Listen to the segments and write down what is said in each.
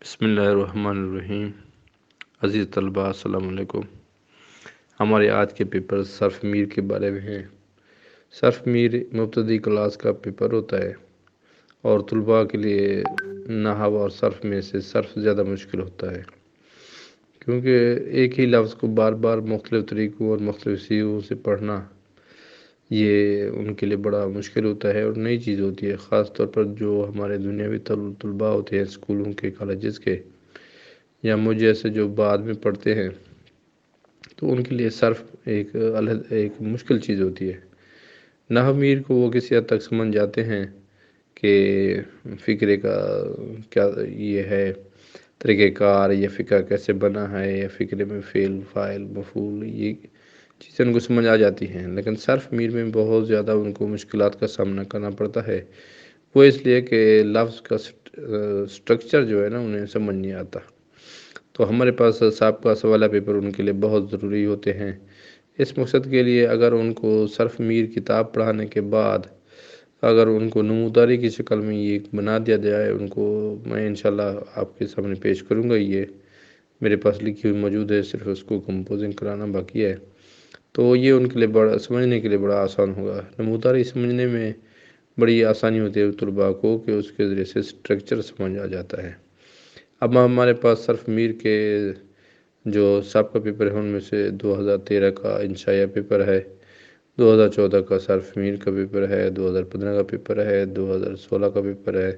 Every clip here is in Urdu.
بسم اللہ الرحمن الرحیم۔ عزیز طلباء السلام علیکم۔ ہمارے آج کے پیپر صرف میر کے بارے میں ہیں۔ صرف میر مبتدی کلاس کا پیپر ہوتا ہے اور طلباء کے لیے نحو اور صرف میں سے صرف زیادہ مشکل ہوتا ہے، کیونکہ ایک ہی لفظ کو بار بار مختلف طریقوں اور مختلف سیغوں سے پڑھنا یہ ان کے لیے بڑا مشکل ہوتا ہے اور نئی چیز ہوتی ہے، خاص طور پر جو ہمارے دنیاوی طلباء ہوتے ہیں، اسکولوں کے، کالجز کے، یا مجھ جیسے جو بعد میں پڑھتے ہیں، تو ان کے لیے صرف ایک مشکل چیز ہوتی ہے۔ نحو میر کو وہ کسی حد تک سمجھ جاتے ہیں کہ فقرے کا کیا یہ ہے طریقہ کار، یا فقرہ کیسے بنا ہے، یا فقرے میں فعل، فاعل، مفعول، یہ چیزیں ان کو سمجھ آ جاتی ہیں، لیکن صرف میر میں بہت زیادہ ان کو مشکلات کا سامنا کرنا پڑتا ہے۔ وہ اس لیے کہ لفظ کا سٹرکچر جو ہے نا انہیں سمجھ نہیں آتا۔ تو ہمارے پاس سابقہ سوالہ پیپر ان کے لیے بہت ضروری ہوتے ہیں۔ اس مقصد کے لیے اگر ان کو صرف میر کتاب پڑھانے کے بعد اگر ان کو نموداری کی شکل میں یہ بنا دیا جائے، ان کو میں انشاءاللہ آپ کے سامنے پیش کروں گا، یہ میرے پاس لکھی ہوئی موجود ہے، صرف اس کو کمپوزنگ کرانا باقی ہے، تو یہ ان کے لیے سمجھنے کے لیے بڑا آسان ہوگا۔ نموداری سمجھنے میں بڑی آسانی ہوتی ہے طلباء کو کہ اس کے ذریعے سے سٹرکچر سمجھ آ جاتا ہے۔ اب ہمارے پاس صرف میر کے جو سابقہ پیپر ہیں ان میں سے 2013 کا انشائیہ پیپر ہے، 2014 کا صرف میر کا پیپر ہے، 2015 کا پیپر ہے، 2016 کا پیپر ہے،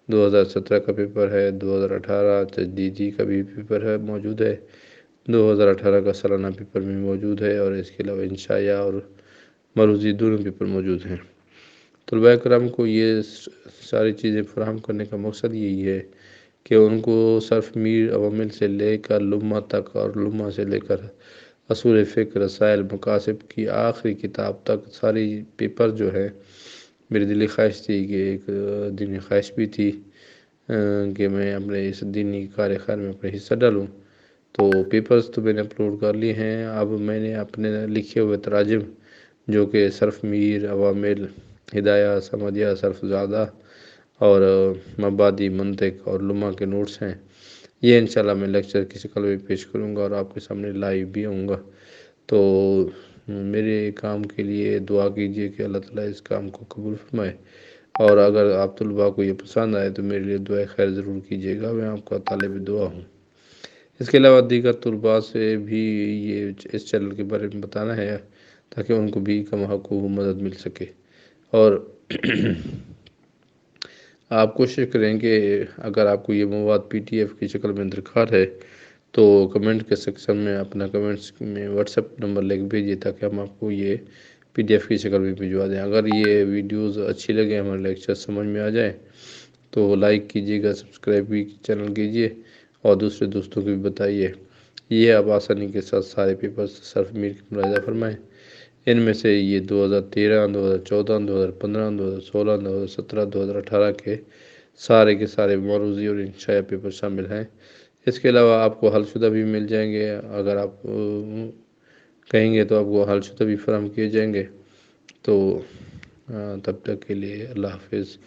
2017 کا پیپر ہے، 2018 تجدیدی کا بھی پیپر ہے موجود ہے، 2018 کا سالانہ پیپر بھی موجود ہے، اور اس کے علاوہ انشائیہ اور مروزی دونوں پیپر موجود ہیں۔ طلباء کرام کو یہ ساری چیزیں فراہم کرنے کا مقصد یہی ہے کہ ان کو صرف میر عوامل سے لے کر لمہ تک اور لمہ سے لے کر اصول فقہ، رسائل، مقاصد کی آخری کتاب تک ساری پیپر جو ہے، میری دلی خواہش تھی کہ ایک دینی خواہش بھی تھی کہ میں اپنے اس دینی کار خیر میں اپنے حصہ ڈالوں، تو پیپرز تو میں نے اپلوڈ کر لیے ہیں۔ اب میں نے اپنے لکھے ہوئے تراجم جو کہ صرف میر، عوامل، ہدایہ، سمدیہ، صرف زادہ اور مبادی، منطق اور لمہ کے نوٹس ہیں، یہ انشاءاللہ میں لیکچر کی شکل میں پیش کروں گا اور آپ کے سامنے لائیو بھی ہوں گا۔ تو میرے کام کے لیے دعا کیجئے کہ اللہ تعالیٰ اس کام کو قبول فرمائے، اور اگر آپ طلباء کو یہ پسند آئے تو میرے لیے دعائے خیر ضرور کیجئے گا، میں آپ کا طالب دعا ہوں۔ اس کے علاوہ دیگر طلباء سے بھی یہ اس چینل کے بارے میں بتانا ہے تاکہ ان کو بھی کم حقوق مدد مل سکے، اور آپ کوشش کریں کہ اگر آپ کو یہ مواد PDF کی شکل میں درکار ہے تو کمنٹ کے سیکشن میں اپنا کمنٹس میں واٹس ایپ نمبر لے کے بھیجیے تاکہ ہم آپ کو یہ PDF کی شکل میں بھجوا دیں۔ اگر یہ ویڈیوز اچھی لگے، ہمارے لیکچر سمجھ میں آ جائیں تو لائک کیجیے گا، سبسکرائب بھی چینل کیجیے اور دوسرے دوستوں کو بھی بتائیے۔ یہ اب آسانی کے ساتھ سارے پیپرز صرف میر کی ملاحظہ فرمائیں۔ ان میں سے یہ 2013، 2014، 2015، 2016، 2017، 2018 کے سارے مروزی اور انشائیہ پیپر شامل ہیں۔ اس کے علاوہ آپ کو حل شدہ بھی مل جائیں گے، اگر آپ کہیں گے تو آپ کو حل شدہ بھی فراہم کیے جائیں گے۔ تو تب تک کے لیے اللہ حافظ۔